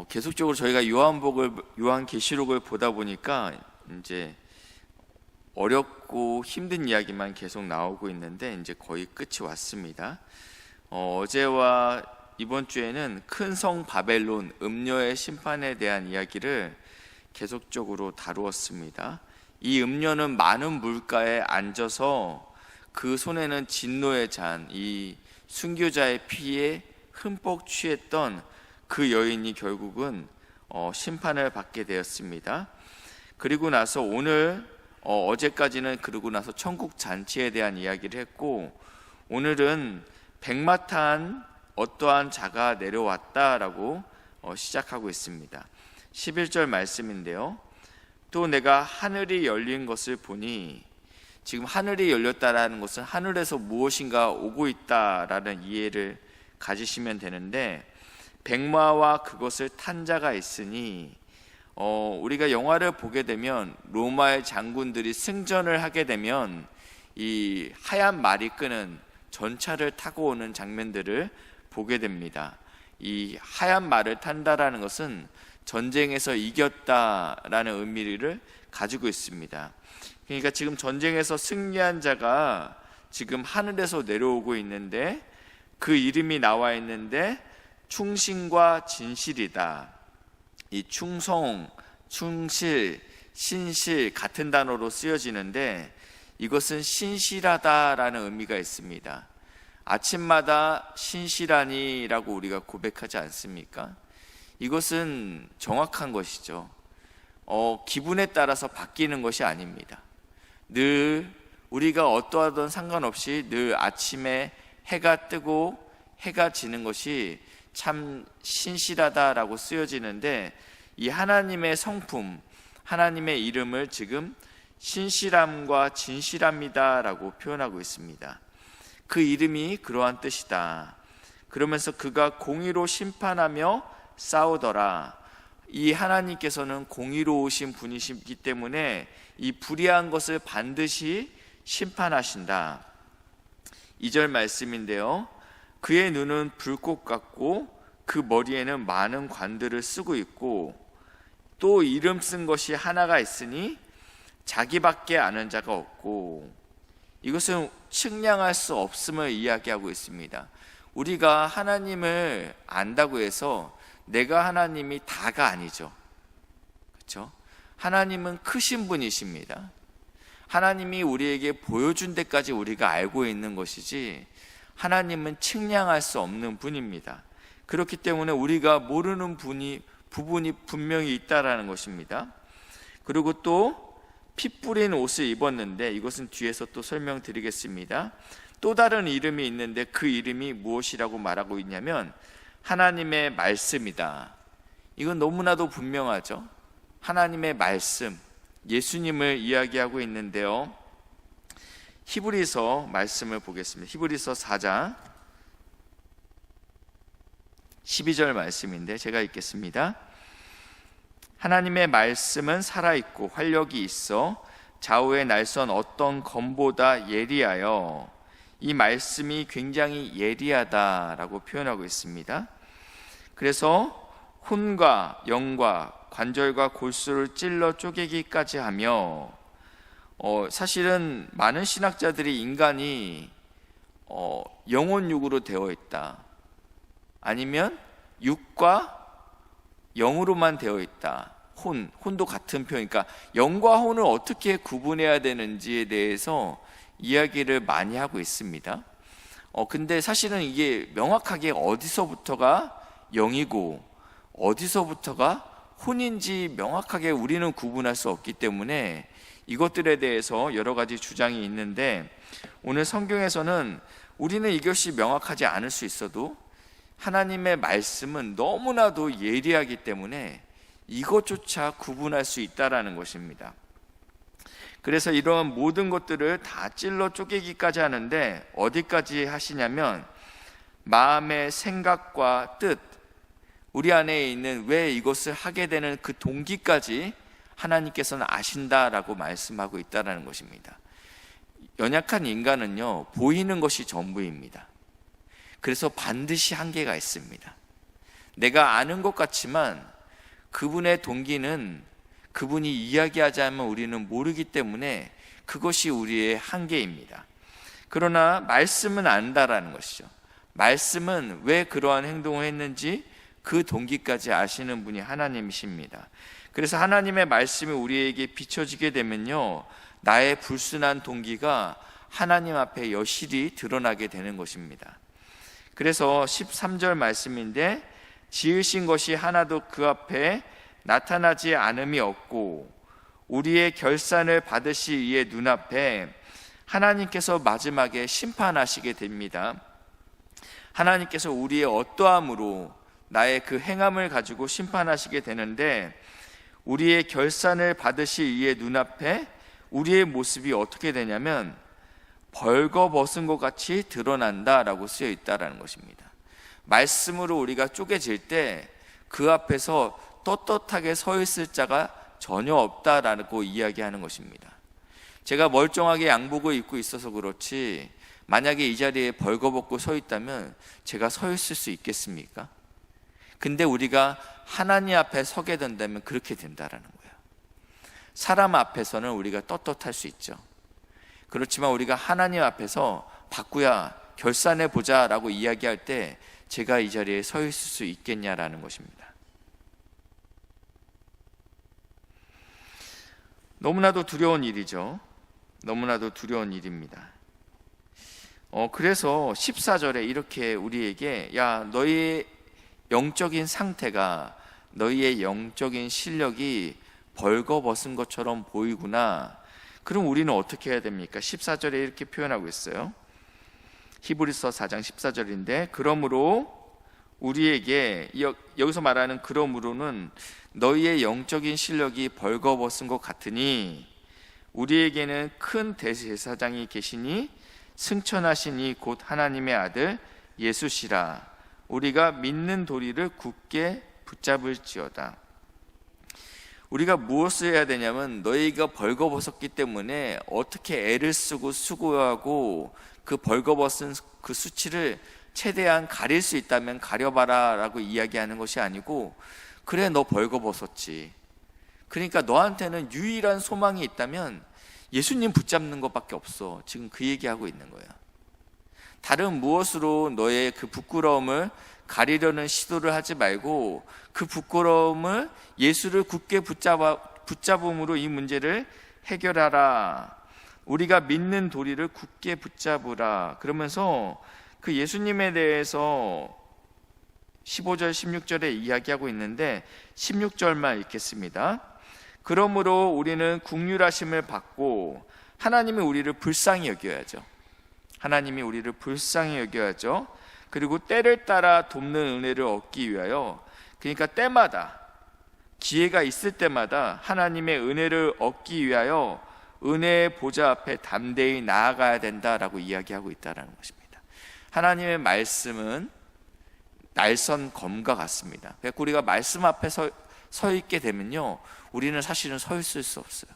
계속적으로 저희가 요한계시록을 보다 보니까 이제 어렵고 힘든 이야기만 계속 나오고 있는데 이제 거의 끝이 왔습니다. 어제와 이번 주에는 큰 성 바벨론 음녀의 심판에 대한 이야기를 계속적으로 다루었습니다. 이 음녀는 많은 물가에 앉아서 그 손에는 진노의 잔, 이 순교자의 피에 흠뻑 취했던 그 여인이 결국은 심판을 받게 되었습니다. 그리고 나서 어제까지는 그러고 나서 천국 잔치에 대한 이야기를 했고, 오늘은 백마탄 어떠한 자가 내려왔다라고 시작하고 있습니다. 11절 말씀인데요. 또 내가 하늘이 열린 것을 보니, 지금 하늘이 열렸다라는 것은 하늘에서 무엇인가 오고 있다라는 이해를 가지시면 되는데, 백마와 그것을 탄 자가 있으니, 우리가 영화를 보게 되면 로마의 장군들이 승전을 하게 되면 이 하얀 말이 끄는 전차를 타고 오는 장면들을 보게 됩니다. 이 하얀 말을 탄다라는 것은 전쟁에서 이겼다라는 의미를 가지고 있습니다. 그러니까 지금 전쟁에서 승리한 자가 지금 하늘에서 내려오고 있는데, 그 이름이 나와 있는데 충신과 진실이다. 이 충성, 충실, 신실 같은 단어로 쓰여지는데, 이것은 신실하다라는 의미가 있습니다. 아침마다 신실하니라고 우리가 고백하지 않습니까? 이것은 정확한 것이죠. 기분에 따라서 바뀌는 것이 아닙니다. 늘 우리가 어떠하든 상관없이 늘 아침에 해가 뜨고 해가 지는 것이 참 신실하다라고 쓰여지는데, 이 하나님의 성품, 하나님의 이름을 지금 신실함과 진실함이다라고 표현하고 있습니다. 그 이름이 그러한 뜻이다. 그러면서 그가 공의로 심판하며 싸우더라. 이 하나님께서는 공의로우신 분이시기 때문에 이 불의한 것을 반드시 심판하신다. 2절 말씀인데요. 그의 눈은 불꽃 같고 그 머리에는 많은 관들을 쓰고 있고, 또 이름 쓴 것이 하나가 있으니 자기밖에 아는 자가 없고, 이것은 측량할 수 없음을 이야기하고 있습니다. 우리가 하나님을 안다고 해서 내가 하나님이 다가 아니죠. 그렇죠? 하나님은 크신 분이십니다. 하나님이 우리에게 보여준 데까지 우리가 알고 있는 것이지, 하나님은 측량할 수 없는 분입니다. 그렇기 때문에 우리가 모르는 부분이 분명히 있다라는 것입니다. 그리고 또 피 뿌린 옷을 입었는데, 이것은 뒤에서 또 설명드리겠습니다. 또 다른 이름이 있는데 그 이름이 무엇이라고 말하고 있냐면 하나님의 말씀이다. 이건 너무나도 분명하죠. 하나님의 말씀, 예수님을 이야기하고 있는데요. 히브리서 말씀을 보겠습니다. 히브리서 4장 12절 말씀인데 제가 읽겠습니다. 하나님의 말씀은 살아있고 활력이 있어 좌우의 날선 어떤 검보다 예리하여, 이 말씀이 굉장히 예리하다라고 표현하고 있습니다. 그래서 혼과 영과 관절과 골수를 찔러 쪼개기까지 하며, 사실은 많은 신학자들이 인간이 영혼육으로 되어 있다, 아니면 육과 영으로만 되어 있다, 혼도 같은 표현, 그러니까 영과 혼을 어떻게 구분해야 되는지에 대해서 이야기를 많이 하고 있습니다. 근데 사실은 이게 명확하게 어디서부터가 영이고 어디서부터가 혼인지 명확하게 우리는 구분할 수 없기 때문에 이것들에 대해서 여러 가지 주장이 있는데, 오늘 성경에서는 우리는 이것이 명확하지 않을 수 있어도 하나님의 말씀은 너무나도 예리하기 때문에 이것조차 구분할 수 있다라는 것입니다. 그래서 이러한 모든 것들을 다 찔러 쪼개기까지 하는데, 어디까지 하시냐면 마음의 생각과 뜻, 우리 안에 있는 왜 이것을 하게 되는 그 동기까지 하나님께서는 아신다라고 말씀하고 있다는 것입니다. 연약한 인간은요, 보이는 것이 전부입니다. 그래서 반드시 한계가 있습니다. 내가 아는 것 같지만 그분의 동기는 그분이 이야기하지 않으면 우리는 모르기 때문에 그것이 우리의 한계입니다. 그러나 말씀은 안다라는 것이죠. 말씀은 왜 그러한 행동을 했는지 그 동기까지 아시는 분이 하나님이십니다. 그래서 하나님의 말씀이 우리에게 비춰지게 되면요, 나의 불순한 동기가 하나님 앞에 여실히 드러나게 되는 것입니다. 그래서 13절 말씀인데, 지으신 것이 하나도 그 앞에 나타나지 않음이 없고 우리의 결산을 받으실 이의 눈앞에 하나님께서 마지막에 심판하시게 됩니다. 하나님께서 우리의 어떠함으로 나의 그 행함을 가지고 심판하시게 되는데, 우리의 결산을 받으실 이의 눈앞에 우리의 모습이 어떻게 되냐면 벌거벗은 것 같이 드러난다라고 쓰여 있다라는 것입니다. 말씀으로 우리가 쪼개질 때 그 앞에서 떳떳하게 서 있을 자가 전혀 없다라고 이야기하는 것입니다. 제가 멀쩡하게 양복을 입고 있어서 그렇지 만약에 이 자리에 벌거벗고 서 있다면 제가 서 있을 수 있겠습니까? 근데 우리가 하나님 앞에 서게 된다면 그렇게 된다라는 거예요. 사람 앞에서는 우리가 떳떳할 수 있죠. 그렇지만 우리가 하나님 앞에서 바꾸야 결산해 보자라고 이야기할 때 제가 이 자리에 서 있을 수 있겠냐라는 것입니다. 너무나도 두려운 일이죠. 너무나도 두려운 일입니다. 그래서 14절에 이렇게 우리에게, 야, 너희의 영적인 상태가, 너희의 영적인 실력이 벌거벗은 것처럼 보이구나. 그럼 우리는 어떻게 해야 됩니까? 14절에 이렇게 표현하고 있어요. 히브리서 4장 14절인데, 그러므로 우리에게, 여기서 말하는 그러므로는 너희의 영적인 실력이 벌거벗은 것 같으니 우리에게는 큰 대제사장이 계시니 승천하시니 곧 하나님의 아들 예수시라. 우리가 믿는 도리를 굳게 붙잡을지어다. 우리가 무엇을 해야 되냐면, 너희가 벌거벗었기 때문에 어떻게 애를 쓰고 수고하고 그 벌거벗은 그 수치를 최대한 가릴 수 있다면 가려봐라 라고 이야기하는 것이 아니고, 그래 너 벌거벗었지, 그러니까 너한테는 유일한 소망이 있다면 예수님 붙잡는 것밖에 없어. 지금 그 얘기하고 있는 거예요. 다른 무엇으로 너의 그 부끄러움을 가리려는 시도를 하지 말고 그 부끄러움을 예수를 굳게 붙잡음으로 이 문제를 해결하라. 우리가 믿는 도리를 굳게 붙잡으라. 그러면서 그 예수님에 대해서 15절 16절에 이야기하고 있는데 16절만 읽겠습니다. 그러므로 우리는 긍휼하심을 받고 하나님이 우리를 불쌍히 여겨야죠. 하나님이 우리를 불쌍히 여겨야죠. 그리고 때를 따라 돕는 은혜를 얻기 위하여, 그러니까 때마다, 기회가 있을 때마다 하나님의 은혜를 얻기 위하여 은혜의 보좌 앞에 담대히 나아가야 된다라고 이야기하고 있다는 것입니다. 하나님의 말씀은 날선 검과 같습니다. 그러니까 우리가 말씀 앞에 서 있게 되면요, 우리는 사실은 서 있을 수 없어요.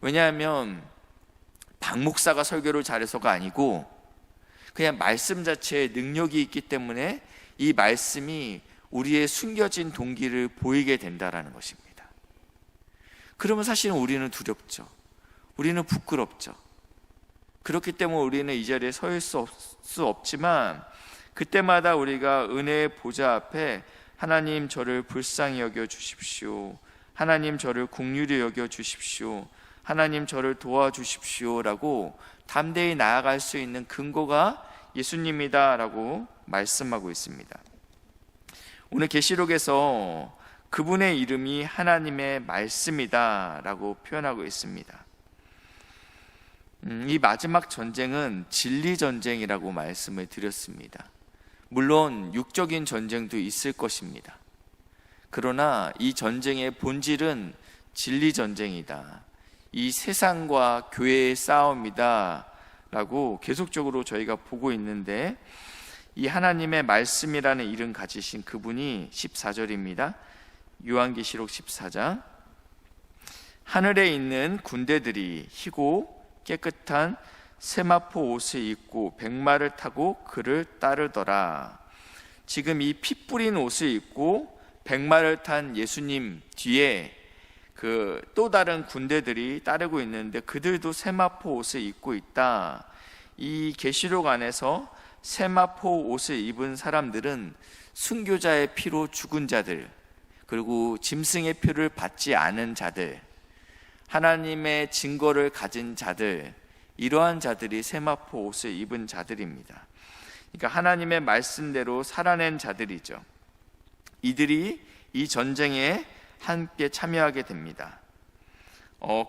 왜냐하면 박 목사가 설교를 잘해서가 아니고 그냥 말씀 자체에 능력이 있기 때문에 이 말씀이 우리의 숨겨진 동기를 보이게 된다라는 것입니다. 그러면 사실은 우리는 두렵죠. 우리는 부끄럽죠. 그렇기 때문에 우리는 이 자리에 서 있을 수 없지만, 그때마다 우리가 은혜의 보좌 앞에 하나님 저를 불쌍히 여겨 주십시오, 하나님 저를 긍휼히 여겨 주십시오, 하나님 저를 도와주십시오 라고 담대히 나아갈 수 있는 근거가 예수님이다 라고 말씀하고 있습니다. 오늘 계시록에서 그분의 이름이 하나님의 말씀이다 라고 표현하고 있습니다. 이 마지막 전쟁은 진리 전쟁이라고 말씀을 드렸습니다. 물론 육적인 전쟁도 있을 것입니다. 그러나 이 전쟁의 본질은 진리 전쟁이다, 이 세상과 교회의 싸움이다 라고 계속적으로 저희가 보고 있는데, 이 하나님의 말씀이라는 이름 가지신 그분이 14절입니다. 요한계시록 14장, 하늘에 있는 군대들이 희고 깨끗한 세마포 옷을 입고 백마를 타고 그를 따르더라. 지금 이 피 뿌린 옷을 입고 백마를 탄 예수님 뒤에 그 또 다른 군대들이 따르고 있는데 그들도 세마포 옷을 입고 있다. 이 계시록 안에서 세마포 옷을 입은 사람들은 순교자의 피로 죽은 자들, 그리고 짐승의 표를 받지 않은 자들, 하나님의 증거를 가진 자들, 이러한 자들이 세마포 옷을 입은 자들입니다. 그러니까 하나님의 말씀대로 살아낸 자들이죠. 이들이 이 전쟁에 함께 참여하게 됩니다.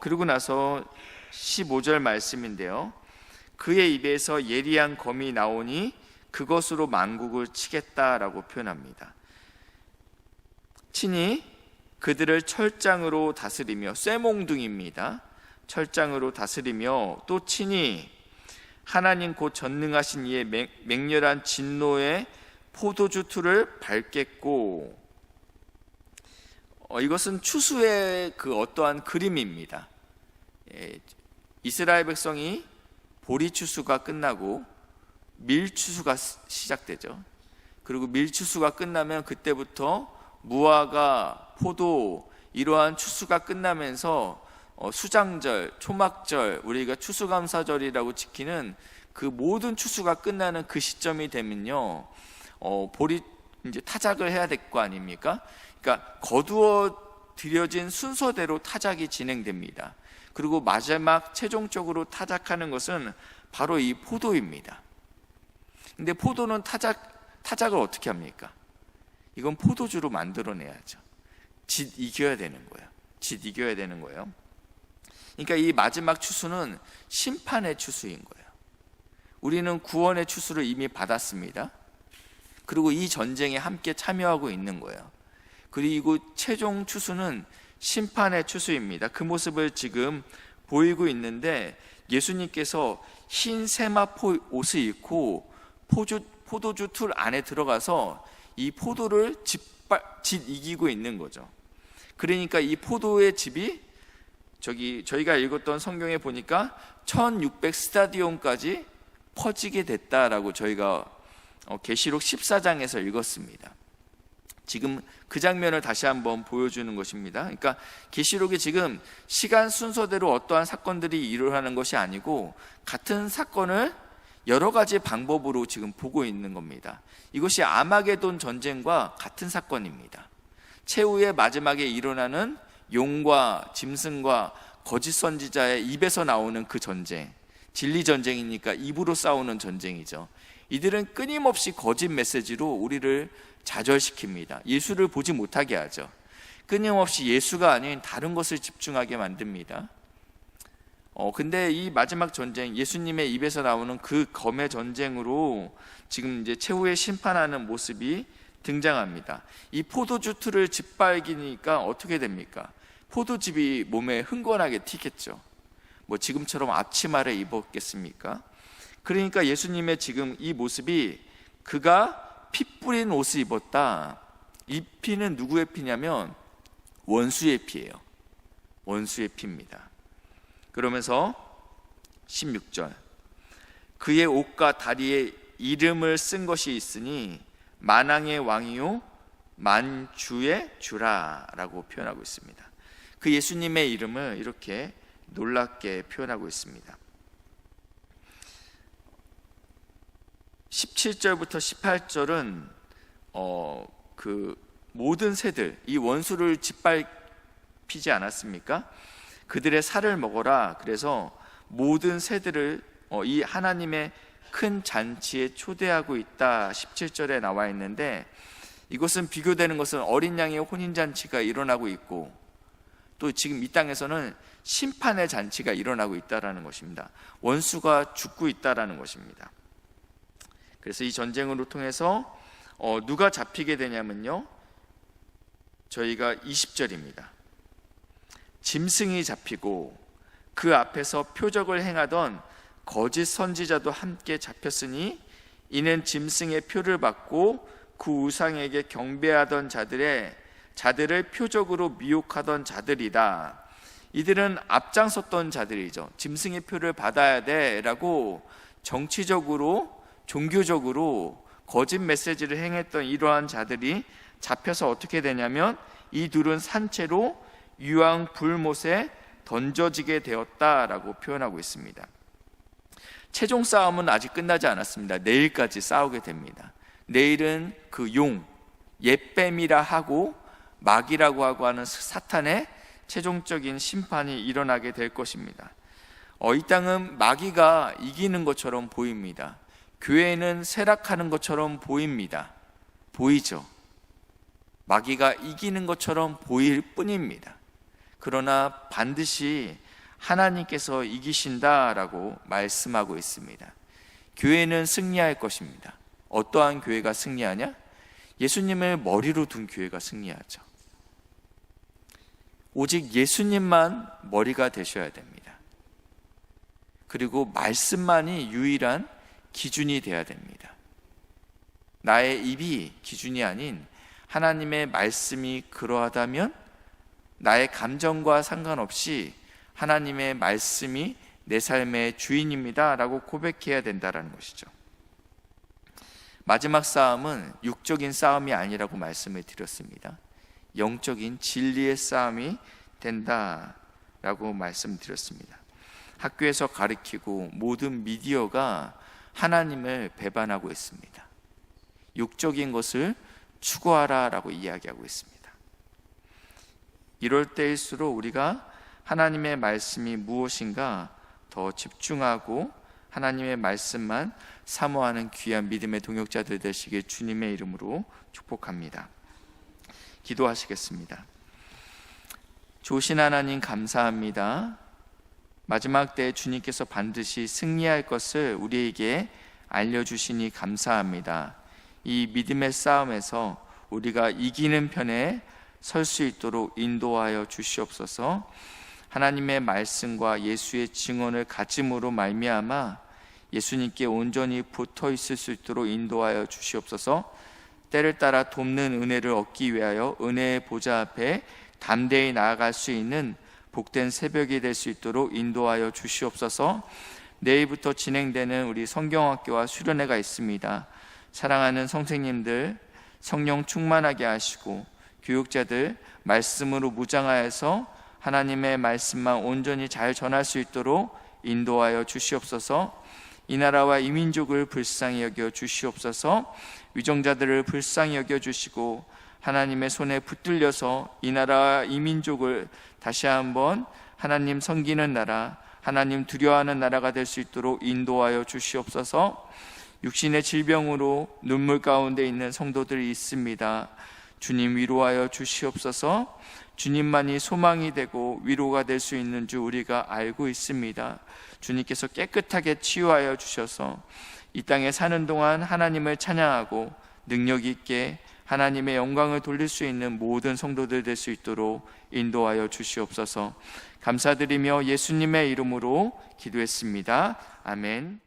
그리고 나서 15절 말씀인데요. 그의 입에서 예리한 검이 나오니 그것으로 만국을 치겠다라고 표현합니다. 친히 그들을 철장으로 다스리며, 쇠몽둥이입니다. 철장으로 다스리며 또 친히 하나님 곧 전능하신 이의 맹렬한 진노의 포도주 틀을 밟겠고, 이것은 추수의 그 어떠한 그림입니다. 이스라엘 백성이 보리 추수가 끝나고 밀 추수가 시작되죠. 그리고 밀 추수가 끝나면 그때부터 무화과, 포도, 이러한 추수가 끝나면서 수장절, 초막절, 우리가 추수감사절이라고 지키는 그 모든 추수가 끝나는 그 시점이 되면요, 보리 이제 타작을 해야 될 거 아닙니까? 그러니까 거두어 들여진 순서대로 타작이 진행됩니다. 그리고 마지막 최종적으로 타작하는 것은 바로 이 포도입니다. 근데 포도는 타작을 어떻게 합니까? 이건 포도주로 만들어내야죠. 짓 이겨야 되는 거예요. 짓 이겨야 되는 거예요. 그러니까 이 마지막 추수는 심판의 추수인 거예요. 우리는 구원의 추수를 이미 받았습니다. 그리고 이 전쟁에 함께 참여하고 있는 거예요. 그리고 최종 추수는 심판의 추수입니다. 그 모습을 지금 보이고 있는데, 예수님께서 흰 세마포 옷을 입고 포도주 틀 안에 들어가서 이 포도를 짓 이기고 있는 거죠. 그러니까 이 포도의 즙이 저희가 읽었던 성경에 보니까 1600 스타디온까지 퍼지게 됐다라고 저희가 계시록 14장에서 읽었습니다. 지금 그 장면을 다시 한번 보여주는 것입니다. 그러니까 계시록이 지금 시간 순서대로 어떠한 사건들이 일어나는 것이 아니고 같은 사건을 여러 가지 방법으로 지금 보고 있는 겁니다. 이것이 아마게돈 전쟁과 같은 사건입니다. 최후의 마지막에 일어나는 용과 짐승과 거짓 선지자의 입에서 나오는 그 전쟁, 진리 전쟁이니까 입으로 싸우는 전쟁이죠. 이들은 끊임없이 거짓 메시지로 우리를 좌절시킵니다. 예수를 보지 못하게 하죠. 끊임없이 예수가 아닌 다른 것을 집중하게 만듭니다. 근데 이 마지막 전쟁, 예수님의 입에서 나오는 그 검의 전쟁으로 지금 이제 최후의 심판하는 모습이 등장합니다. 이 포도주 틀을 짓밟기니까 어떻게 됩니까? 포도즙이 몸에 흥건하게 튀겠죠. 뭐 지금처럼 앞치마를 입었겠습니까? 그러니까 예수님의 지금 이 모습이, 그가 피 뿌린 옷을 입었다. 이 피는 누구의 피냐면 원수의 피예요. 원수의 피입니다. 그러면서 16절, 그의 옷과 다리에 이름을 쓴 것이 있으니 만왕의 왕이요 만주의 주라 라고 표현하고 있습니다. 그 예수님의 이름을 이렇게 놀랍게 표현하고 있습니다. 17절부터 18절은 그 모든 새들, 이 원수를 짓밟히지 않았습니까? 그들의 살을 먹어라. 그래서 모든 새들을 이 하나님의 큰 잔치에 초대하고 있다. 17절에 나와 있는데, 이것은 비교되는 것은 어린 양의 혼인잔치가 일어나고 있고, 또 지금 이 땅에서는 심판의 잔치가 일어나고 있다는 것입니다. 원수가 죽고 있다는 것입니다. 그래서 이 전쟁으로 통해서 누가 잡히게 되냐면요, 저희가 20절입니다. 짐승이 잡히고 그 앞에서 표적을 행하던 거짓 선지자도 함께 잡혔으니 이는 짐승의 표를 받고 그 우상에게 경배하던 자들을 표적으로 미혹하던 자들이다. 이들은 앞장섰던 자들이죠. 짐승의 표를 받아야 돼 라고 정치적으로, 종교적으로 거짓 메시지를 행했던 이러한 자들이 잡혀서 어떻게 되냐면 이 둘은 산채로 유황 불못에 던져지게 되었다라고 표현하고 있습니다. 최종 싸움은 아직 끝나지 않았습니다. 내일까지 싸우게 됩니다. 내일은 그 용, 옛뱀이라 하고 마귀라고 하고 하는 사탄의 최종적인 심판이 일어나게 될 것입니다. 이 땅은 마귀가 이기는 것처럼 보입니다. 교회는 쇠락하는 것처럼 보입니다. 보이죠? 마귀가 이기는 것처럼 보일 뿐입니다. 그러나 반드시 하나님께서 이기신다라고 말씀하고 있습니다. 교회는 승리할 것입니다. 어떠한 교회가 승리하냐? 예수님을 머리로 둔 교회가 승리하죠. 오직 예수님만 머리가 되셔야 됩니다. 그리고 말씀만이 유일한 기준이 되어야 됩니다. 나의 입이 기준이 아닌 하나님의 말씀이 그러하다면 나의 감정과 상관없이 하나님의 말씀이 내 삶의 주인입니다 라고 고백해야 된다는 것이죠. 마지막 싸움은 육적인 싸움이 아니라고 말씀을 드렸습니다. 영적인 진리의 싸움이 된다라고 말씀드렸습니다. 학교에서 가르치고 모든 미디어가 하나님을 배반하고 있습니다. 육적인 것을 추구하라라고 이야기하고 있습니다. 이럴 때일수록 우리가 하나님의 말씀이 무엇인가 더 집중하고 하나님의 말씀만 사모하는 귀한 믿음의 동역자들 되시길 주님의 이름으로 축복합니다. 기도하시겠습니다. 좋으신 하나님 감사합니다. 마지막 때에 주님께서 반드시 승리할 것을 우리에게 알려주시니 감사합니다. 이 믿음의 싸움에서 우리가 이기는 편에 설 수 있도록 인도하여 주시옵소서. 하나님의 말씀과 예수의 증언을 가짐으로 말미암아 예수님께 온전히 붙어 있을 수 있도록 인도하여 주시옵소서. 때를 따라 돕는 은혜를 얻기 위하여 은혜의 보좌 앞에 담대히 나아갈 수 있는 복된 새벽이 될 수 있도록 인도하여 주시옵소서. 내일부터 진행되는 우리 성경학교와 수련회가 있습니다. 사랑하는 선생님들 성령 충만하게 하시고 교육자들 말씀으로 무장하여서 하나님의 말씀만 온전히 잘 전할 수 있도록 인도하여 주시옵소서. 이 나라와 이 민족을 불쌍히 여겨 주시옵소서. 위정자들을 불쌍히 여겨 주시고 하나님의 손에 붙들려서 이 나라와 이 민족을 다시 한번 하나님 섬기는 나라, 하나님 두려워하는 나라가 될 수 있도록 인도하여 주시옵소서. 육신의 질병으로 눈물 가운데 있는 성도들이 있습니다. 주님 위로하여 주시옵소서. 주님만이 소망이 되고 위로가 될 수 있는 줄 우리가 알고 있습니다. 주님께서 깨끗하게 치유하여 주셔서 이 땅에 사는 동안 하나님을 찬양하고 능력 있게 하나님의 영광을 돌릴 수 있는 모든 성도들 될 수 있도록 인도하여 주시옵소서. 감사드리며 예수님의 이름으로 기도했습니다. 아멘.